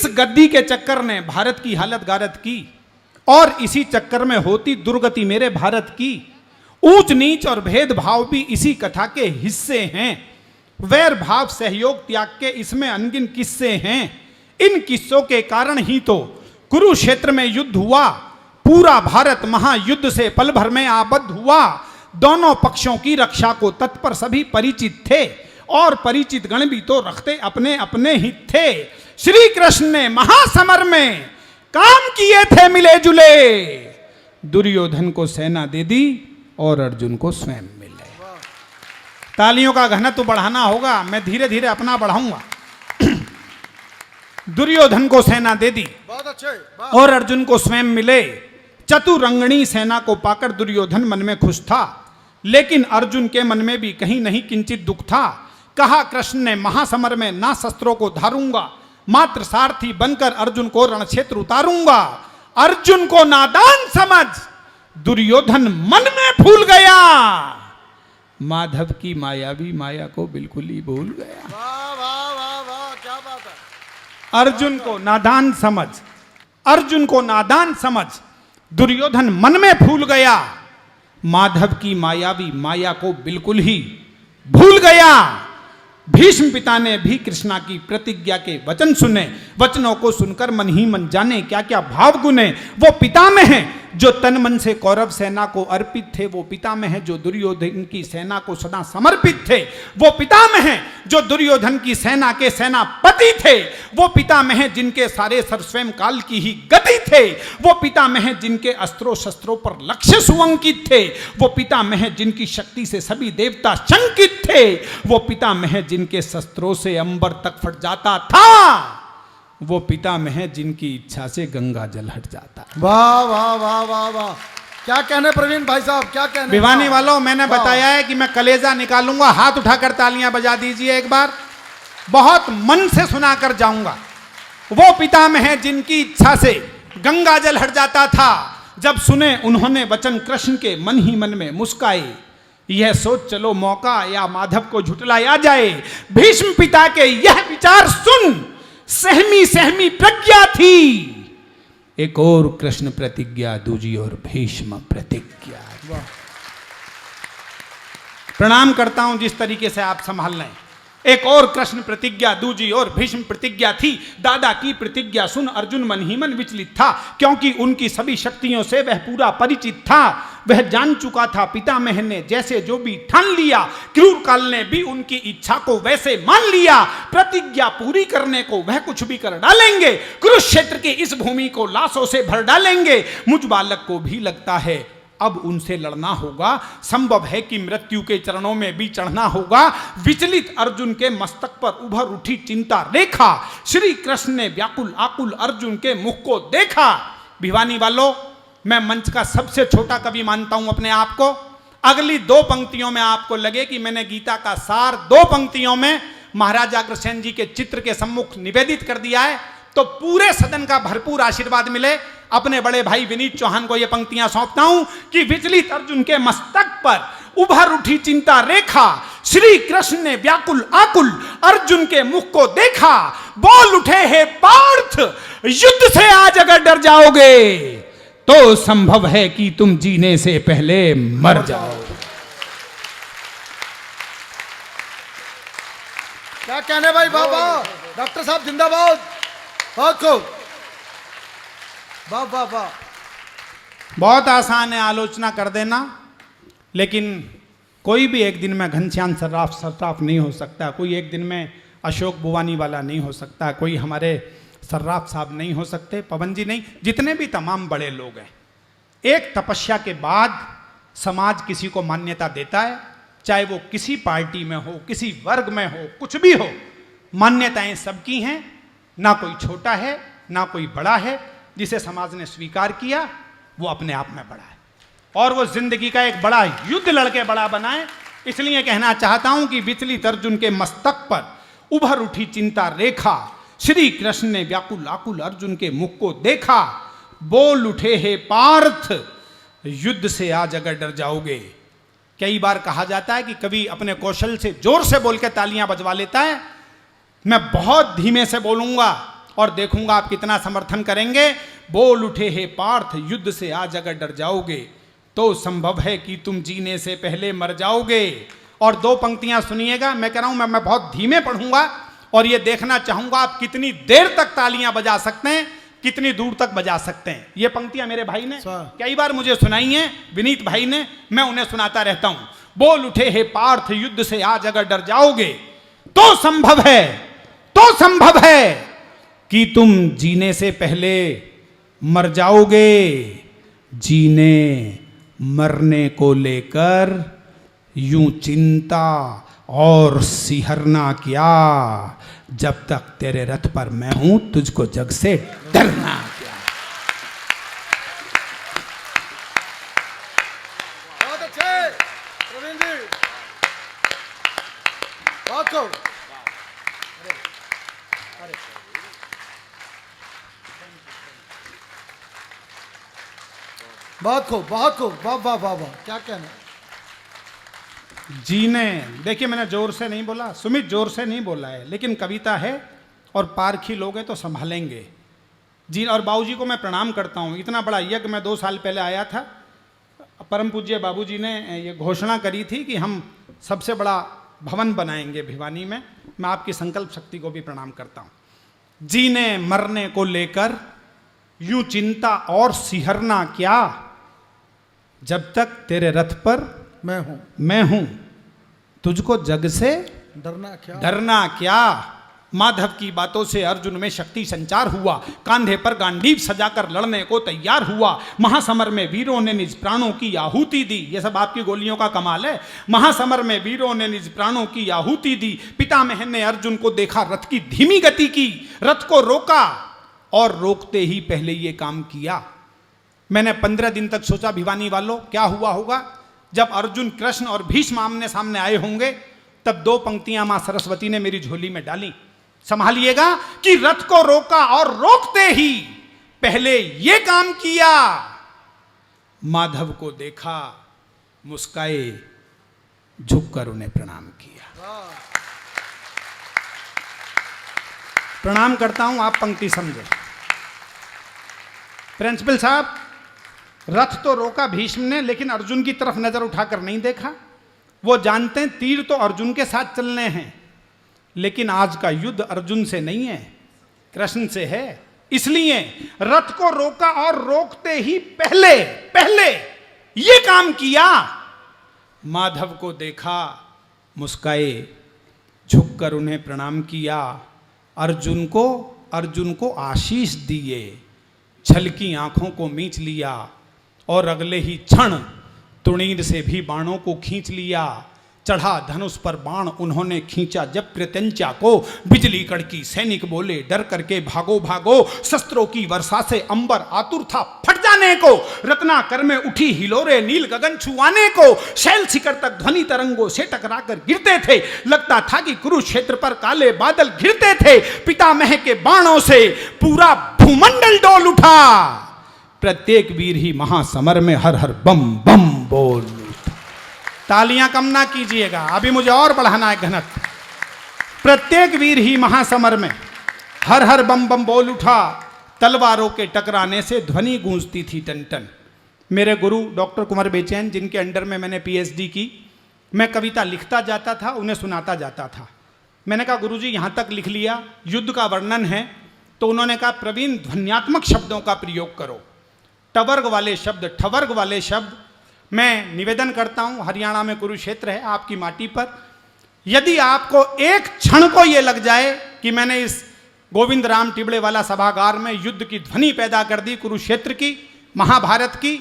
इस गद्दी के चक्कर ने भारत की हालत गारत की, और इसी चक्कर में होती दुर्गति मेरे भारत की। ऊंच नीच और भेदभाव भी इसी कथा के हिस्से हैं, वैर भाव सहयोग त्याग के इसमें अनगिन किस्से हैं। इन किस्सों के कारण ही तो कुरुक्षेत्र में युद्ध हुआ, पूरा भारत महायुद्ध से पल भर में आबद्ध हुआ। दोनों पक्षों की रक्षा को तत्पर सभी परिचित थे, और परिचित गण भी तो रखते अपने अपने ही थे। श्री कृष्ण ने महासमर में काम किए थे मिले जुले, दुर्योधन को सेना दे दी और अर्जुन को स्वयं मिले। तालियों का घनत्व बढ़ाना होगा, मैं धीरे धीरे अपना बढ़ाऊंगा। दुर्योधन को सेना दे दी, बहुत अच्छे, और अर्जुन को स्वयं मिले। चतुरंगणी सेना को पाकर दुर्योधन मन में खुश था, लेकिन अर्जुन के मन में भी कहीं नहीं किंचित दुख था। कहा कृष्ण ने महासमर में ना शस्त्रों को धारूंगा, मात्र सारथी बनकर अर्जुन को रणक्षेत्र उतारूंगा। अर्जुन को नादान समझ दुर्योधन मन में फूल गया, माधव की मायावी माया को बिल्कुल ही भूल गया। वाह वाह वाह वाह, क्या बात है। अर्जुन को नादान समझ, अर्जुन को नादान समझ दुर्योधन मन में फूल गया, माधव की मायावी माया को बिल्कुल ही भूल गया। भीष्म पिता ने भी कृष्णा की प्रतिज्ञा के वचन सुने, वचनों को सुनकर मन ही मन जाने क्या क्या भाव गुने। वो पिता में है जो तन मन से कौरव सेना को अर्पित थे, वो पिता में है जो दुर्योधन की सेना को सदा समर्पित थे, वो पिता में है जो दुर्योधन की सेना के सेनापति थे, वो पिता में है जिनके सारे सर स्वयं काल की ही गति थे, वो पिता में है जिनके अस्त्रों शस्त्रों पर लक्ष्य सुअंकित थे, वो पिता में है जिनकी शक्ति से सभी देवता शंकित थे, वो पिता में है जिनके शस्त्रों से अंबर तक फट जाता था, वो पिता में है जिनकी इच्छा से गंगा जल हट जाता। वाह वाह वाह वाह वाह, क्या कहने प्रवीण भाई साहब, क्या कहने। भिवानी वालों, मैंने बताया है कि मैं कलेजा निकालूंगा, हाथ उठाकर तालियां बजा दीजिए एक बार, बहुत मन से सुनाकर जाऊंगा। वो पिता में है जिनकी इच्छा से गंगा जल हट जाता था। जब सुने उन्होंने वचन कृष्ण के, मन ही मन में मुस्काए, यह सोच चलो मौका या माधव को झुटलाया जाए। भीष्म पिता के यह विचार सुन सहमी सहमी प्रज्ञा थी, एक और कृष्ण प्रतिज्ञा, दूजी और भीष्म प्रतिज्ञा। प्रणाम करता हूं जिस तरीके से आप संभाल रहे हैं। एक और कृष्ण प्रतिज्ञा, दूजी और भीष्म प्रतिज्ञा थी। दादा की प्रतिज्ञा सुन अर्जुन मन ही मन विचलित था, क्योंकि उनकी सभी शक्तियों से वह पूरा परिचित था। वह जान चुका था पितामह ने जैसे जो भी ठान लिया, क्रूर काल ने भी उनकी इच्छा को वैसे मान लिया। प्रतिज्ञा पूरी करने को वह कुछ भी कर डालेंगे, कुरुक्षेत्र की इस भूमि को लाशों से भर डालेंगे। मुझ बालक को भी लगता है अब उनसे लड़ना होगा, संभव है कि मृत्यु के चरणों में भी चढ़ना होगा। विचलित अर्जुन के मस्तक पर उभर उठी चिंता रेखा, श्री कृष्ण ने व्याकुल आकुल अर्जुन के मुख को देखा। भिवानी वालों, मैं मंच का सबसे छोटा कवि मानता हूं अपने आप को। अगली दो पंक्तियों में आपको लगे कि मैंने गीता का सार दो पंक्तियों में महाराजा अग्रसेन जी के चित्र के सम्मुख निवेदित कर दिया है, तो पूरे सदन का भरपूर आशीर्वाद मिले। अपने बड़े भाई विनीत चौहान को यह पंक्तियां सौंपता हूं कि विचलित अर्जुन के मस्तक पर उभर उठी चिंता रेखा, श्री कृष्ण ने व्याकुल आकुल अर्जुन के मुख को देखा। बोल उठे हे पार्थ, युद्ध से आज अगर डर जाओगे तो संभव है कि तुम जीने से पहले मर जाओ। क्या कहने भाई, बाबा डॉक्टर साहब जिंदाबाद, बहुत खूब, वाह वाह वाह। बहुत आसान है आलोचना कर देना, लेकिन कोई भी एक दिन में घनश्याम सर्राफ नहीं हो सकता, कोई एक दिन में अशोक बुवानी वाला नहीं हो सकता, कोई हमारे सर्राफ साहब नहीं हो सकते, पवन जी नहीं, जितने भी तमाम बड़े लोग हैं। एक तपस्या के बाद समाज किसी को मान्यता देता है, चाहे वो किसी पार्टी में हो, किसी वर्ग में हो, कुछ भी हो, मान्यताएं सबकी हैं, ना कोई छोटा है ना कोई बड़ा है। जिसे समाज ने स्वीकार किया वो अपने आप में बड़ा है, और वो जिंदगी का एक बड़ा युद्ध लड़के बड़ा बनाए। इसलिए कहना चाहता हूं कि विचलित अर्जुन के मस्तक पर उभर उठी चिंता रेखा, श्री कृष्ण ने व्याकुल आकुल अर्जुन के मुख को देखा। बोल उठे हे पार्थ, युद्ध से आज अगर डर जाओगे। कई बार कहा जाता है कि कवि अपने कौशल से जोर से बोल के तालियां बजवा लेता है, मैं बहुत धीमे से बोलूंगा और देखूंगा आप कितना समर्थन करेंगे। बोल उठे हे पार्थ युद्ध से आज अगर डर जाओगे तो संभव है कि तुम जीने से पहले मर जाओगे। और दो पंक्तियां सुनिएगा, मैं कह रहा हूं मैं बहुत धीमे पढ़ूंगा और ये देखना चाहूंगा आप कितनी देर तक तालियां बजा सकते हैं, कितनी दूर तक बजा सकते हैं। ये पंक्तियां मेरे भाई ने कई बार मुझे सुनाई हैं, विनीत भाई ने, मैं उन्हें सुनाता रहता हूं। बोल उठे हे पार्थ युद्ध से आज अगर डर जाओगे तो संभव है कि तुम जीने से पहले मर जाओगे। जीने मरने को लेकर यूं चिंता और सिहरना क्या, जब तक तेरे रथ पर मैं हूं तुझको जग से डरना क्या। बहुत अच्छे प्रवीण जी, बहुत खूब। बहुत खूब, बहुत खूब, वाह वाह वाह वाह, क्या कहना। जीने, देखिए मैंने जोर से नहीं बोला, सुमित जोर से नहीं बोला है, लेकिन कविता है और पारखी लोग हैं तो संभालेंगे जी। और बाबूजी को मैं प्रणाम करता हूँ। इतना बड़ा यज्ञ मैं 2 साल पहले आया था, परम पूज्य बाबूजी ने ये घोषणा करी थी कि हम सबसे बड़ा भवन बनाएंगे भिवानी में। मैं आपकी संकल्प शक्ति को भी प्रणाम करता हूँ। जीने मरने को लेकर यूं चिंता और सिहरना क्या, जब तक तेरे रथ पर मैं हूं तुझको जग से डरना क्या। माधव की बातों से अर्जुन में शक्ति संचार हुआ, कांधे पर गांडीव सजाकर लड़ने को तैयार हुआ। महासमर में वीरों ने निज प्राणों की आहुति दी। ये सब आपकी गोलियों का कमाल है। महासमर में वीरों ने निज प्राणों की आहुति दी। पितामह ने अर्जुन को देखा रथ की धीमी गति की, रथ को रोका और रोकते ही पहले ये काम किया। मैंने 15 दिन तक सोचा भिवानी वालों क्या हुआ होगा जब अर्जुन, कृष्ण और भीष्म आमने सामने आए होंगे। तब 2 पंक्तियां मां सरस्वती ने मेरी झोली में डाली। संभालिएगा कि रथ को रोका और रोकते ही पहले ये काम किया। माधव को देखा, मुस्काए, झुककर उन्हें प्रणाम किया। प्रणाम करता हूं, आप पंक्ति समझे। प्रिंसिपल साहब, रथ तो रोका भीष्म ने, लेकिन अर्जुन की तरफ नजर उठाकर नहीं देखा। वो जानते हैं तीर तो अर्जुन के साथ चलने हैं, लेकिन आज का युद्ध अर्जुन से नहीं है, कृष्ण से है। इसलिए रथ को रोका और रोकते ही पहले ये काम किया। माधव को देखा, मुस्काए, झुककर उन्हें प्रणाम किया। अर्जुन को आशीष दिए, छलकी आंखों को मींच लिया और अगले ही क्षण तुणीर से भी बाणों को खींच लिया। चढ़ा धनुष पर बाण उन्होंने खींचा जब प्रत्यंचा को, बिजली कड़की, सैनिक बोले डर करके भागो भागो। शस्त्रों की वर्षा से अंबर आतुर था फट जाने को, रत्नाकर में उठी हिलोरे नील गगन छुआने को। शैल शिखर तक ध्वनि तरंगों से टकराकर गिरते थे, लगता था कि कुरुक्षेत्र पर काले बादल घिरते थे। पितामह के बाणों से पूरा भूमंडल डोल उठा, प्रत्येक वीर ही महासमर में हर हर बम बम बोल। तालियां कम ना कीजिएगा, अभी मुझे और बढ़ाना है घनत्व। प्रत्येक वीर ही महासमर में हर हर बम बम बोल उठा, तलवारों के टकराने से ध्वनि गूंजती थी टन टन। मेरे गुरु डॉक्टर कुंवर बेचैन, जिनके अंडर में मैंने पीएचडी की, मैं कविता लिखता जाता था, उन्हें सुनाता जाता था। मैंने कहा गुरुजी यहाँ तक लिख लिया, युद्ध का वर्णन है, तो उन्होंने कहा प्रवीण ध्वन्यात्मक शब्दों का प्रयोग करो, टवर्ग वाले शब्द, ठवर्ग वाले शब्द। मैं निवेदन करता हूं, हरियाणा में कुरुक्षेत्र है, आपकी माटी पर, यदि आपको एक क्षण को यह लग जाए कि मैंने इस गोविंद राम टिबड़े वाला सभागार में युद्ध की ध्वनि पैदा कर दी, कुरुक्षेत्र की, महाभारत की,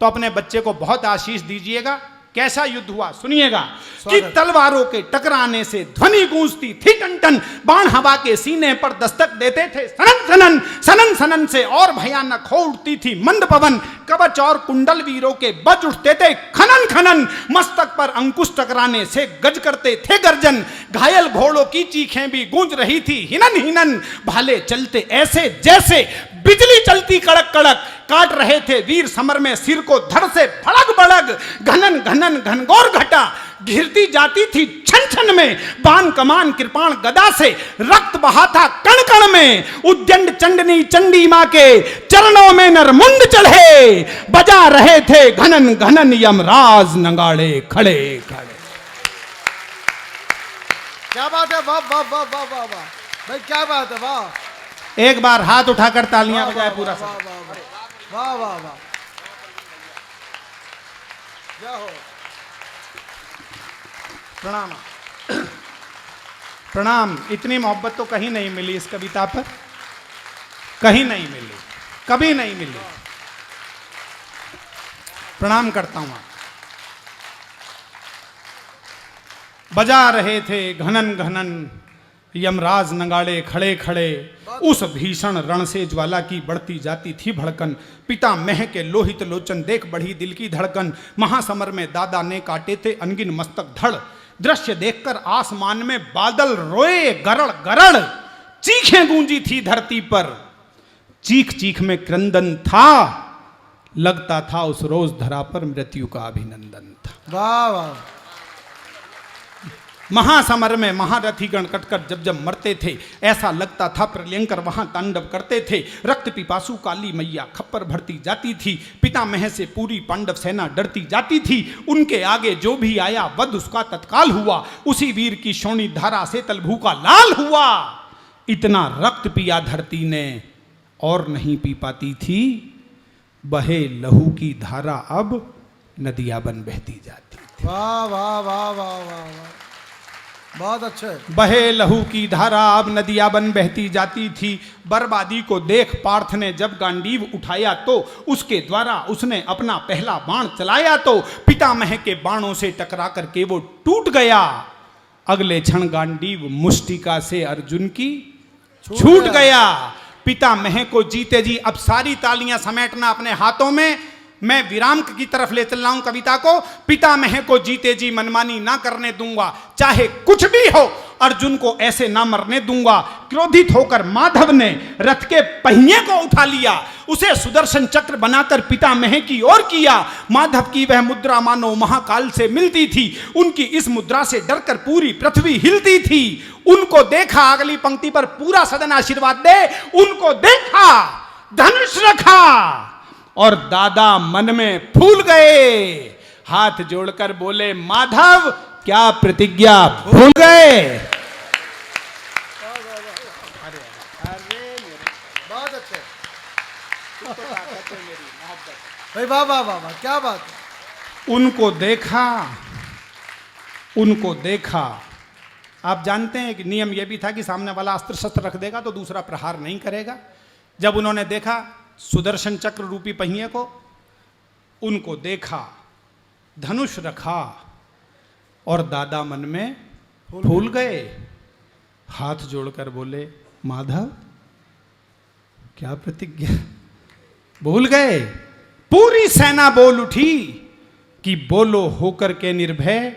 तो अपने बच्चे को बहुत आशीष दीजिएगा। कैसा युद्ध हुआ सुनिएगा कि तलवारों के टकराने से ध्वनि गूंजती थी टन टन, बाण हवा के सीने पर दस्तक देते थे सनन सनन, सनन सनन से और भयानक हो उठती थी मंद पवन। कवच और कुंडल वीरों के बज उठते थे खनन खनन, मस्तक पर अंकुश टकराने से गज करते थे गर्जन। घायल घोड़ों की चीखें भी गूंज रही थी हिनन हिनन, भाले चलते ऐसे जैसे बिजली चलती कड़क कड़क। काट रहे थे वीर समर में सिर को धड़ से भड़क भड़क, घनन घनन घनघोर घटा घिरती जाती थी छन छन में, बाण कमान कृपाण गदा से रक्त बहा था कण कण में। उद्यंड चंडनी चंडी मां के चरणों में नरमुंड चढ़े, बजा रहे थे घनन घनन यमराज नगाड़े खड़े खड़े। क्या बात है, वाह वाह वाह वाह वाह वाह भाई, क्या बात है, वाह। एक बार हाथ उठाकर तालियां बजाए पूरा वाह सब। वाह वाह वाह वाह, जय हो। प्रणाम प्रणाम। इतनी मोहब्बत तो कहीं नहीं मिली इस कविता पर, कहीं नहीं मिली, कभी नहीं मिली। प्रणाम करता हूं। बजा रहे थे घनन घनन यमराज नगाड़े खड़े खड़े, उस भीषण रण से ज्वाला की बढ़ती जाती थी भड़कन। पिता मह के लोहित लोचन देख बढ़ी दिल की धड़कन, महासमर में दादा ने काटे थे अनगिन मस्तक धड़। दृश्य देखकर आसमान में बादल रोए गरड़ गरड़, चीखें गूंजी थी धरती पर, चीख चीख में क्रंदन था, लगता था उस रोज धरा पर मृत्यु का अभिनंदन था। वाह वाह, महासमर में महारथी गण कटकर जब जब मरते थे, ऐसा लगता था प्रलयंकर वहां तांडव करते थे। रक्त पिपासु काली मैया खप्पर भरती जाती थी, पितामह से पूरी पांडव सेना डरती जाती थी। उनके आगे जो भी आया वध उसका तत्काल हुआ, उसी वीर की शोणी धारा से तलभू का लाल हुआ। इतना रक्त पिया धरती ने और नहीं पी पाती थी, बहे लहू की धारा अब नदियां बन बहती जाती थी। वाह वाह वाह वाह वाह वाह, बहुत अच्छे। बहे लहू की धारा अब नदियां बन बहती जाती थी। बर्बादी को देख पार्थ ने जब गांडीव उठाया तो उसके द्वारा उसने अपना पहला बाण चलाया तो पितामह के बाणों से टकरा करके वो टूट गया। अगले क्षण गांडीव मुष्टिका से अर्जुन की छूट गया। पितामह को जीते जी अब सारी तालियां समेटना अपने हाथों में। मैं विराम की तरफ ले चल रहा हूं कविता को। पितामह को जीते जी मनमानी ना करने दूंगा, चाहे कुछ भी हो अर्जुन को ऐसे ना मरने दूंगा। क्रोधित होकर माधव ने रथ के पहिए को उठा लिया, उसे सुदर्शन चक्र बनाकर पितामह की ओर किया। माधव की वह मुद्रा मानो महाकाल से मिलती थी, उनकी इस मुद्रा से डरकर पूरी पृथ्वी हिलती थी। उनको देखा, अगली पंक्ति पर पूरा सदन आशीर्वाद दे, उनको देखा, धनुष रखा और दादा मन में फूल गए। हाथ जोड़कर बोले, माधव क्या प्रतिज्ञा भूल गए। बहुत अच्छे भाई, वाह वाह वाह वाह, क्या बात है। उनको देखा, उनको देखा। आप जानते हैं कि नियम यह भी था कि सामने वाला अस्त्र शस्त्र रख देगा तो दूसरा प्रहार नहीं करेगा। जब उन्होंने देखा सुदर्शन चक्र रूपी पहिए को, उनको देखा, धनुष रखा और दादा मन में फूल गए। हाथ जोड़कर बोले, माधव क्या प्रतिज्ञा भूल गए। पूरी सेना बोल उठी कि बोलो होकर के निर्भय,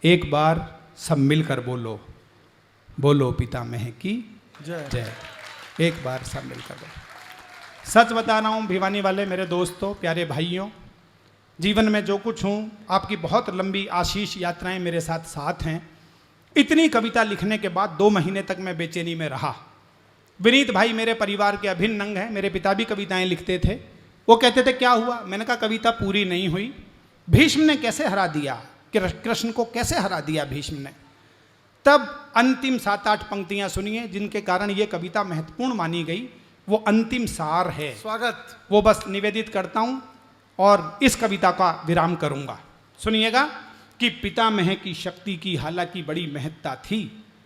एक बार सब मिलकर बोलो, बोलो पितामह की जय। जय। एक बार सब मिलकर बोलो। सच बता रहा हूँ भिवानी वाले मेरे दोस्तों, प्यारे भाइयों, जीवन में जो कुछ हूँ, आपकी बहुत लंबी आशीष यात्राएं मेरे साथ साथ हैं। इतनी कविता लिखने के बाद 2 महीने तक मैं बेचैनी में रहा। विनीत भाई मेरे परिवार के अभिन्न अंग हैं, मेरे पिता भी कविताएं लिखते थे। वो कहते थे क्या हुआ, मैंने कहा कविता पूरी नहीं हुई। भीष्म ने कैसे हरा दिया, कृष्ण को कैसे हरा दिया भीष्म ने। तब अंतिम 7-8 पंक्तियां सुनिए जिनके कारण ये कविता महत्वपूर्ण मानी गई। वो अंतिम सार है, स्वागत। वो बस निवेदित करता हूं और इस कविता का विराम करूंगा। सुनिएगा कि पितामह की शक्ति की हालांकि बड़ी महत्ता थी।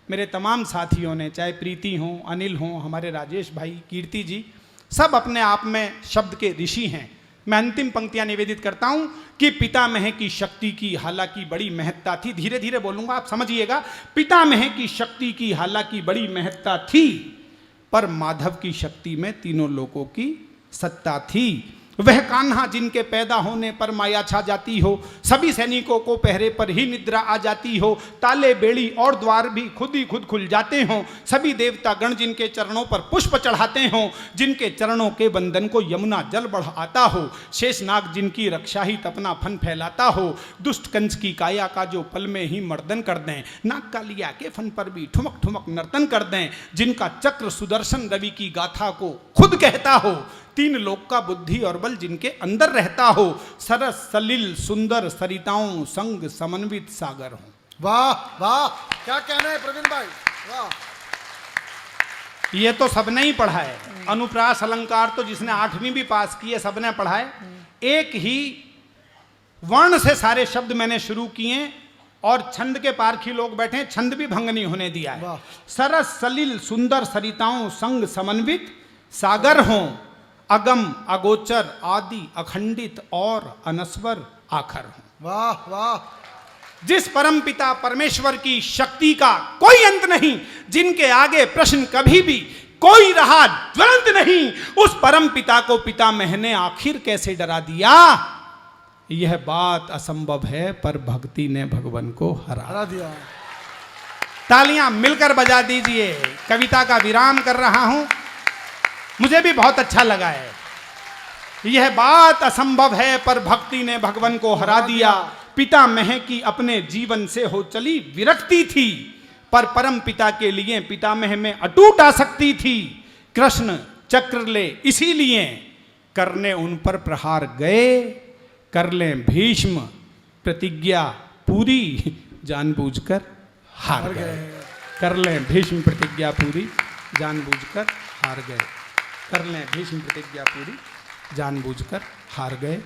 मेरे तमाम साथियों ने, चाहे प्रीति हो, अनिल हो, हमारे राजेश भाई, कीर्ति जी, सब अपने आप में शब्द के ऋषि हैं। मैं अंतिम पंक्तियां निवेदित करता हूं कि पितामह की शक्ति की हालांकि बड़ी महत्ता थी। धीरे धीरे बोलूंगा, आप समझिएगा। पितामह की शक्ति की हालांकि बड़ी महत्ता थी, पर माधव की शक्ति में तीनों लोगों की सत्ता थी। वह कान्हा जिनके पैदा होने पर माया छा जाती हो, सभी सैनिकों को पहरे पर ही निद्रा आ जाती हो, ताले बेड़ी और द्वार भी खुद ही खुद खुल जाते हों, सभी देवता गण जिनके चरणों पर पुष्प चढ़ाते हों, जिनके चरणों के बंधन को यमुना जल बढ़ाता हो, शेषनाग जिनकी रक्षा ही अपना फन फैलाता हो, दुष्ट कंस की काया का जो पल में ही मर्दन कर दें, नाग कालिया के फन पर भी ठुमक ठुमक नर्तन कर दें, जिनका चक्र सुदर्शन रवि की गाथा को खुद कहता हो, तीन लोक का बुद्धि और बल जिनके अंदर रहता हो, सरस सलिल सुंदर सरिताओं संग समन्वित सागर हो। वाह वाह, क्या कहना है प्रवीण भाई, वाह। ये तो सबने ही पढ़ा है, अनुप्रास अलंकार तो जिसने 8वीं भी पास की है सबने पढ़ा है। एक ही वर्ण से सारे शब्द मैंने शुरू किए और छंद के पारखी लोग बैठे, छंद भी भंग नहीं होने दिया है। सरस सलिल सुंदर सरिताओं संग समन्वित सागर हों, अगम अगोचर आदि अखंडित और अनस्वर आखर हों। वाह वाह। जिस परम पिता परमेश्वर की शक्ति का कोई अंत नहीं, जिनके आगे प्रश्न कभी भी कोई रहा ज्वलंत नहीं, उस परम पिता को पितामह ने आखिर कैसे डरा दिया। यह बात असंभव है पर भक्ति ने भगवान को हरा दिया। तालियां मिलकर बजा दीजिए। कविता का विराम कर रहा हूं, मुझे भी बहुत अच्छा लगा है। यह बात असंभव है पर भक्ति ने भगवान को हरा दिया। पितामह की अपने जीवन से हो चली विरक्ति थी, पर परम पिता के लिए पितामह में अटूट आसक्ति थी। कृष्ण चक्र ले इसीलिए करने उन पर प्रहार गए, कर लें भीष्म प्रतिज्ञा पूरी जानबूझकर हार गए। कर लें भीष्म प्रतिज्ञा पूरी जानबूझकर हार गए। कर लें भीष्म प्रतिज्ञा पूरी जानबूझकर हार गए।